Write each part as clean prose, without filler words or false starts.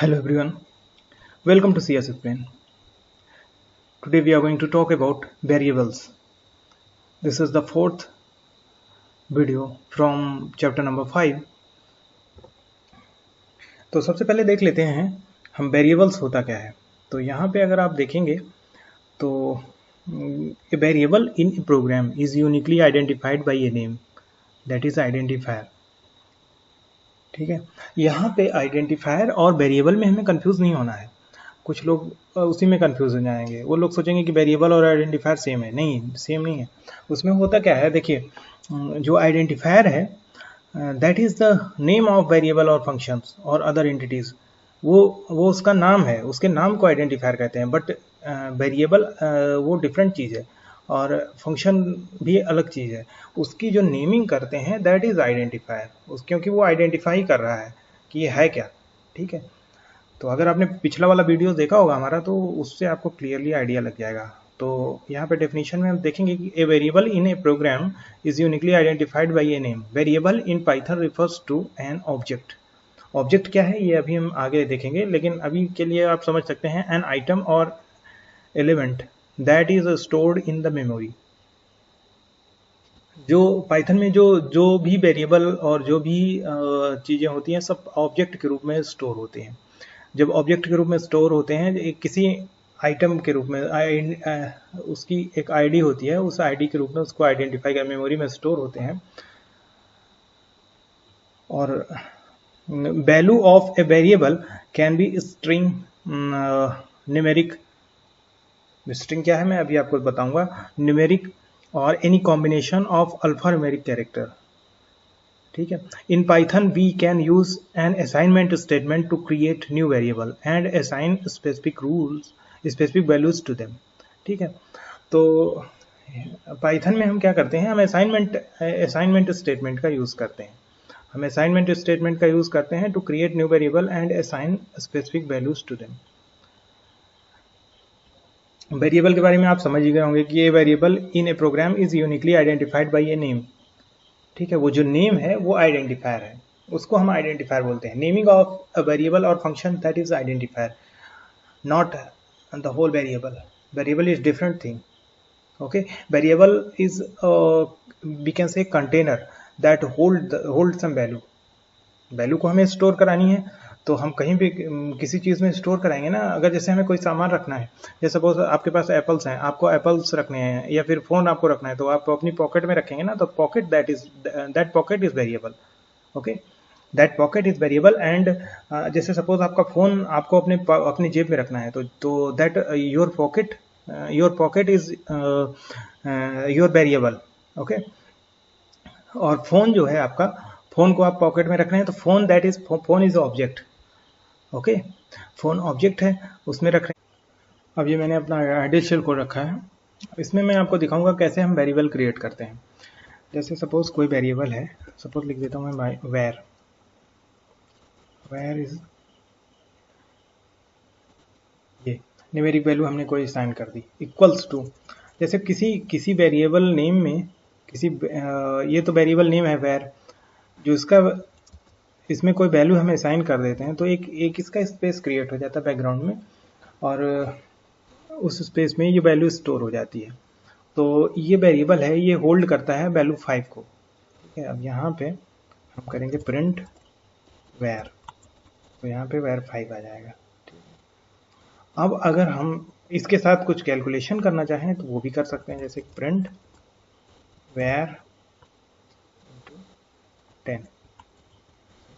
Hello everyone, welcome to CS Explain. Today we are going to talk about variables. This is the fourth video from chapter number 5. तो सबसे पहले देख लेते हैं हम variables होता क्या है। तो यहाँ पे अगर आप देखेंगे तो a variable in a program is uniquely identified by a name, that is identifier. ठीक है, यहाँ पे आइडेंटिफायर और वेरिएबल में हमें कंफ्यूज नहीं होना है। कुछ लोग उसी में कंफ्यूज हो जाएंगे, वो लोग सोचेंगे कि वेरिएबल और आइडेंटिफायर सेम है। नहीं, सेम नहीं है। उसमें होता क्या है, देखिए, जो आइडेंटिफायर है that is the name of variable और फंक्शंस और अदर एंटिटीज। वो उसका नाम है, उसके नाम को आइडेंटिफायर कहते हैं। बट वेरिएबल वो डिफरेंट चीज़ है और फंक्शन भी अलग चीज़ है। उसकी जो नेमिंग करते हैं दैट इज आइडेंटिफायर, क्योंकि वो आइडेंटिफाई कर रहा है कि ये है क्या। ठीक है, तो अगर आपने पिछला वाला वीडियो देखा होगा हमारा तो उससे आपको क्लियरली आइडिया लग जाएगा। तो यहाँ पे डेफिनेशन में हम देखेंगे कि a variable in a program is uniquely identified by a name. Variable in Python refers to an object. Object क्या है ये अभी हम आगे देखेंगे, लेकिन अभी के लिए आप समझ सकते हैं एन आइटम और element that is stored in the memory. जो पाइथन में जो जो भी वेरिएबल और जो भी चीज़ें होती हैं सब ऑब्जेक्ट के रूप में स्टोर होते हैं। जब ऑब्जेक्ट के रूप में स्टोर होते हैं किसी आइटम के रूप में उसकी एक आईडी होती है, उस आईडी के रूप में उसको आइडेंटिफाई कर मेमोरी में स्टोर होते हैं। और value of a variable can be string, numeric. String क्या है मैं अभी आपको बताऊंगा। न्यूमेरिक और any combination of alphanumeric character. ठीक है, in Python we can use an assignment statement to create new variable and assign specific rules, specific values to them. ठीक है, तो पाइथन में हम क्या करते हैं, हम असाइनमेंट स्टेटमेंट का यूज करते हैं। हम असाइनमेंट स्टेटमेंट का यूज करते हैं to create new variable and assign specific values to them. Variable के बारे में आप समझ ही गए होंगे कि ये variable in a program is uniquely identified by a name. ठीक है, वो जो नेम है वो आइडेंटिफायर है, उसको हम आइडेंटिफायर बोलते हैं। नेमिंग ऑफ अ वेरिएबल और function that is identifier, not the whole variable. Variable is different thing. Okay, variable is we can say container that hold some value. Value को हमें स्टोर करानी है तो हम कहीं भी किसी चीज़ में स्टोर कराएंगे ना। अगर जैसे हमें कोई सामान रखना है, जैसे सपोज आपके पास एप्पल्स हैं, आपको एप्पल्स रखने हैं या फिर फ़ोन आपको रखना है, तो आप अपनी पॉकेट में रखेंगे ना, तो pocket that pocket is variable. Okay, that pocket is variable. And जैसे सपोज आपका फ़ोन आपको अपनी जेब में रखना है, तो that your pocket is your variable. Okay, और फ़ोन जो है आपका, फ़ोन को आप पॉकेट में रख रहे हैं तो phone is object. Okay, phone object है, उसमें रख रहे हैं। अब ये मैंने अपना आइडियल शेल कोड रखा है, इसमें मैं आपको दिखाऊंगा कैसे हम वेरिएबल क्रिएट करते हैं। जैसे सपोज कोई वेरिएबल है, सपोज लिख देता हूँ मैं वेर इज ये न्यूमेरिक वैल्यू हमने कोई असाइन कर दी इक्वल्स टू। जैसे किसी वेरिएबल नेम में ये तो वेरिएबल नेम है वेर, जो इसका इसमें कोई वैल्यू हमें असाइन कर देते हैं तो एक इसका स्पेस क्रिएट हो जाता है बैकग्राउंड में, और उस स्पेस में ये वैल्यू स्टोर हो जाती है। तो ये वेरिएबल है, ये होल्ड करता है वैल्यू 5 को। ठीक है, अब यहाँ पे हम करेंगे प्रिंट वेर, तो यहाँ पे वेर 5 आ जाएगा। ठीक है, अब अगर हम इसके साथ कुछ कैलकुलेशन करना चाहें तो वो भी कर सकते हैं, जैसे प्रिंट वेर 10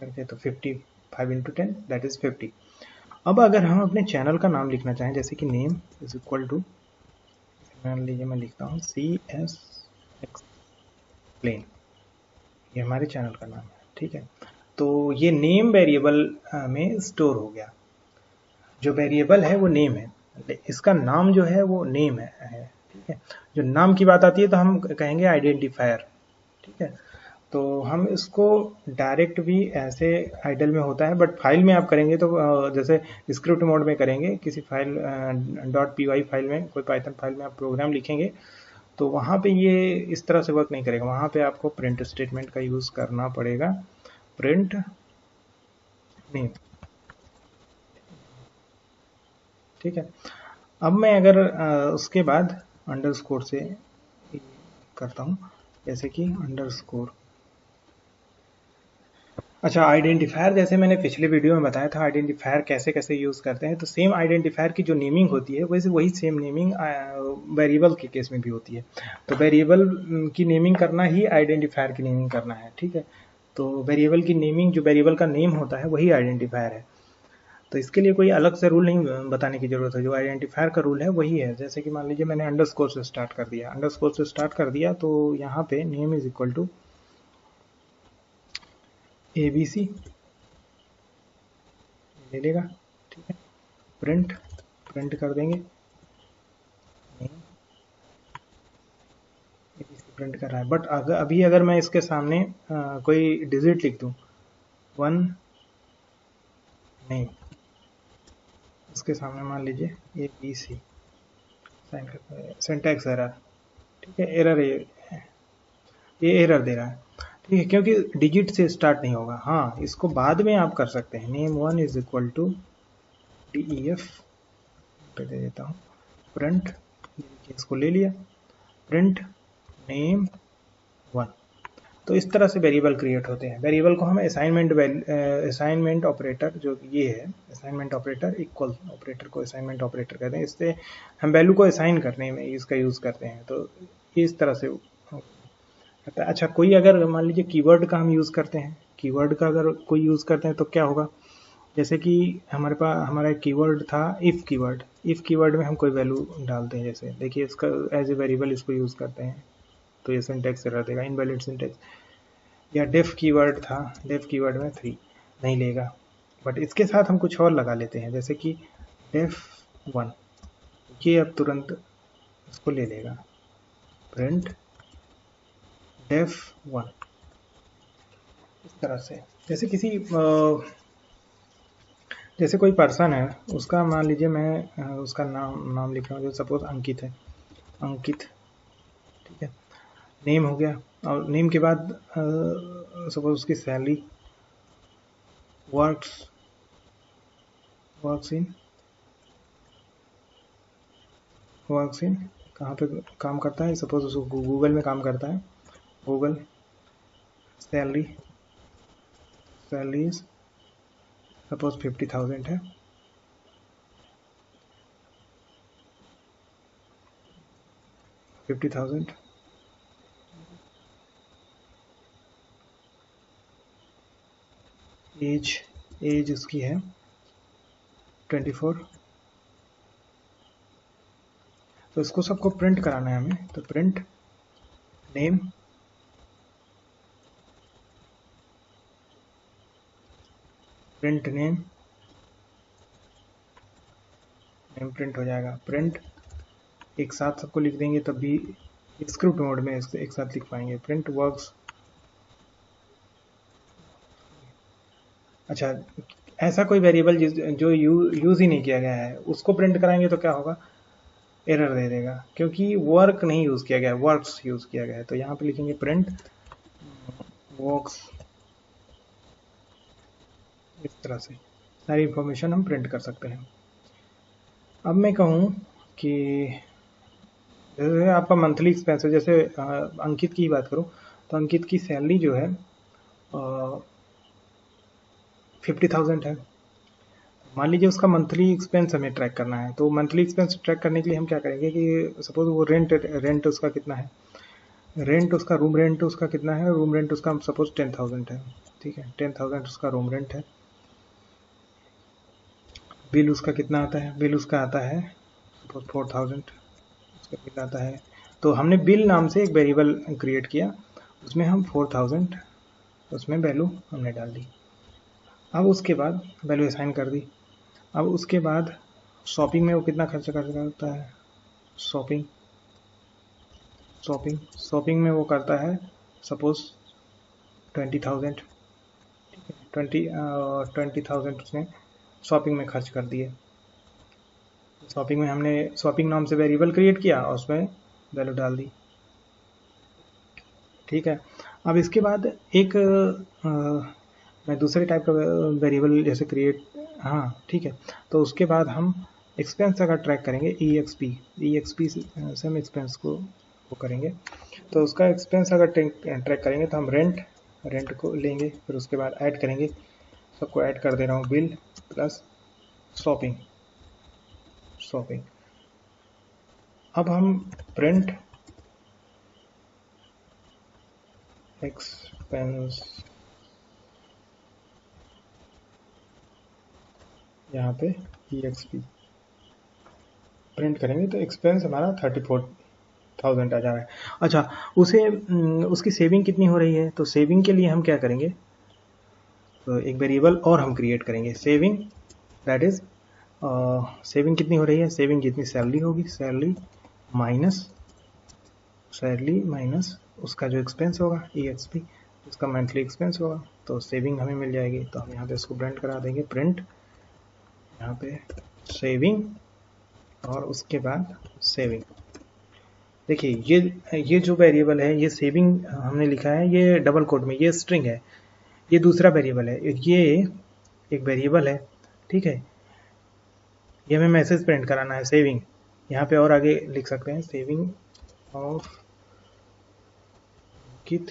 करके, तो 55 इंटू 10 दैट इज 50। अब अगर हम अपने चैनल का नाम लिखना चाहें, जैसे कि नेम इज इक्वल टू, मान लीजिए मैं लिखता हूँ CS एक्सप्लेन, ये हमारे चैनल का नाम है। ठीक है, तो ये नेम वेरिएबल में स्टोर हो गया। जो वेरिएबल है वो नेम है, इसका नाम जो है वो नेम है। ठीक है, जो नाम की बात आती है तो हम कहेंगे आइडेंटिफायर। ठीक है, तो हम इसको डायरेक्ट भी ऐसे आइडल में होता है, बट फाइल में आप करेंगे तो जैसे स्क्रिप्ट मोड में करेंगे, किसी फाइल .py फाइल में, कोई पाइथन फाइल में आप प्रोग्राम लिखेंगे तो वहाँ पे ये इस तरह से वर्क नहीं करेगा। वहाँ पे आपको प्रिंट स्टेटमेंट का यूज़ करना पड़ेगा, प्रिंट नेम। ठीक है। अब मैं अगर उसके बाद अंडरस्कोर से करता हूँ, जैसे कि अंडरस्कोर। अच्छा, आइडेंटिफायर जैसे मैंने पिछले वीडियो में बताया था आइडेंटिफायर कैसे कैसे यूज़ करते हैं, तो सेम आइडेंटिफायर की जो नेमिंग होती है वैसे वही सेम नेमिंग वेरिएबल के केस में भी होती है। तो वेरिएबल की नेमिंग करना ही आइडेंटिफायर की नेमिंग करना है, ठीक है। तो वेरिएबल की नेमिंग, जो वेरिएबल का नेम होता है वही आइडेंटिफायर है। तो इसके लिए कोई अलग से रूल नहीं बताने की जरूरत है, जो आइडेंटिफायर का रूल है वही है। जैसे कि मान लीजिए मैंने अंडरस्कोर से स्टार्ट कर दिया, अंडरस्कोर से स्टार्ट कर दिया, तो यहाँ पे name is equal to ABC ले लेगा, ठीक है। प्रिंट प्रिंट कर देंगे, नेम ABC प्रिंट कर रहा है। बट अभी अगर मैं इसके सामने कोई डिजिट लिख दूं, 1 नेम, इसके सामने मान लीजिए ABC, सिंटैक्स एरर, ठीक है। एरर ये एरर दे रहा है, ठीक है, क्योंकि डिजिट से स्टार्ट नहीं होगा। हाँ, इसको बाद में आप कर सकते हैं, name 1 is equal to DEF पे दे देता हूँ, प्रिंट, इसको ले लिया, प्रिंट नेम 1। तो इस तरह से वेरिएबल क्रिएट होते हैं। वेरिएबल को हम असाइनमेंट ऑपरेटर, जो ये है असाइनमेंट ऑपरेटर, इक्वल ऑपरेटर को असाइनमेंट ऑपरेटर कहते हैं। इससे हम वैल्यू को असाइन करने में इसका यूज़ करते हैं। तो इस तरह से होता है। अच्छा, कोई अगर मान लीजिए कीवर्ड का हम यूज़ करते हैं, कीवर्ड का अगर कोई यूज़ करते हैं तो क्या होगा, जैसे कि हमारे पास हमारा एक कीवर्ड था इफ़ कीवर्ड। इफ़ कीवर्ड में हम कोई वैल्यू डालते हैं, जैसे देखिए इसका एज ए वेरिएबल इसको यूज़ करते हैं, तो ये सिंटैक्स एरर देगा, इनवैलिड सिंटैक्स। या डेफ कीवर्ड था, डेफ कीवर्ड में 3 नहीं लेगा, बट इसके साथ हम कुछ और लगा लेते हैं, जैसे कि डेफ 1, ये अब तुरंत इसको ले लेगा, प्रिंट डेफ 1। इस तरह से जैसे किसी जैसे कोई पर्सन है, उसका मान लीजिए मैं उसका नाम लिख रहा हूँ, जो सपोज अंकित है, अंकित, ठीक है। नेम हो गया, और नेम के बाद सपोज उसकी सैलरी, वर्क्स इन कहाँ पे काम करता है, सपोज उसको गूगल में काम करता है, गूगल सैलरी सपोज 50,000 है, एज उसकी है 24। तो इसको सबको प्रिंट कराना है हमें, तो प्रिंट नेम प्रिंट हो जाएगा। प्रिंट एक साथ सबको लिख देंगे तब भी स्क्रिप्ट मोड में एक साथ लिख पाएंगे, प्रिंट वर्क्स। अच्छा, ऐसा कोई वेरिएबल जो यूज ही नहीं किया गया है उसको प्रिंट कराएंगे तो क्या होगा, एरर दे देगा, क्योंकि वर्क नहीं यूज किया गया है, वर्क्स यूज किया गया है। तो यहाँ पे लिखेंगे प्रिंट वर्क्स। इस तरह से सारी इंफॉर्मेशन हम प्रिंट कर सकते हैं। अब मैं कहूँ कि जैसे आपका मंथली एक्सपेंस है, जैसे अंकित की बात करूँ तो अंकित की सैलरी जो है 50,000 है। मान लीजिए उसका मंथली एक्सपेंस हमें ट्रैक करना है, तो मंथली एक्सपेंस ट्रैक करने के लिए हम क्या करेंगे कि सपोज वो रेंट उसका कितना है, रेंट उसका रूम रेंट उसका कितना है, रूम रेंट उसका सपोज 10,000 है, ठीक है, 10,000 उसका रूम रेंट है। बिल उसका कितना आता है, बिल उसका आता है सपोज 4,000 उसका बिल आता है। तो हमने बिल नाम से एक वेरिएबल क्रिएट किया, उसमें हम 4,000 उसमें वैल्यू हमने डाल दी। अब उसके बाद वैल्यू असाइन कर दी। अब उसके बाद शॉपिंग में वो कितना खर्चा करता है, शॉपिंग में वो करता है सपोज 20,000, ठीक है, 20,000 उसने शॉपिंग में खर्च कर दिए। शॉपिंग में हमने शॉपिंग नाम से वेरिएबल क्रिएट किया और उसमें वैल्यू डाल दी, ठीक है। अब इसके बाद एक मैं दूसरे टाइप का वेरिएबल जैसे क्रिएट, हाँ ठीक है, तो उसके बाद हम एक्सपेंस अगर ट्रैक करेंगे EXP से हम एक्सपेंस को वो करेंगे, तो उसका एक्सपेंस अगर ट्रैक करेंगे तो हम रेंट को लेंगे, फिर उसके बाद ऐड करेंगे, सबको ऐड कर दे रहा हूँ, बिल प्लस शॉपिंग। अब हम प्रिंट एक्सपेंस यहाँ पे EXP प्रिंट करेंगे तो एक्सपेंस हमारा 34,000 आ जा रहा है। अच्छा, उसकी सेविंग कितनी हो रही है, तो सेविंग के लिए हम क्या करेंगे, तो एक वेरिएबल और हम क्रिएट करेंगे सेविंग, दैट इज सेविंग कितनी हो रही है, सेविंग जितनी सैलरी होगी, सैलरी माइनस उसका जो एक्सपेंस होगा EXP, उसका मंथली एक्सपेंस होगा, तो सेविंग हमें मिल जाएगी। तो हम यहाँ पे इसको प्रिंट करा देंगे, प्रिंट यहाँ पे सेविंग और उसके बाद सेविंग। देखिए ये जो वेरिएबल है, ये सेविंग हमने लिखा है, ये डबल कोट में, ये स्ट्रिंग है, ये दूसरा वेरिएबल है, ये एक वेरिएबल है, ठीक है, ये हमें मैसेज प्रिंट कराना है सेविंग। यहाँ पे और आगे लिख सकते हैं सेविंग ऑफ कित,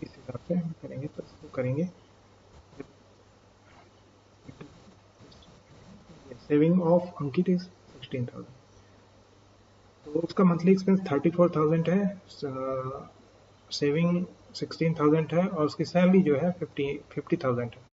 इस हिसाब से हम करेंगे, तो इसको करेंगे सेविंग ऑफ अंकित इज 16,000, तो उसका मंथली एक्सपेंस 34,000 है, सेविंग 16,000 है और उसकी सैलरी जो है 50,000 है।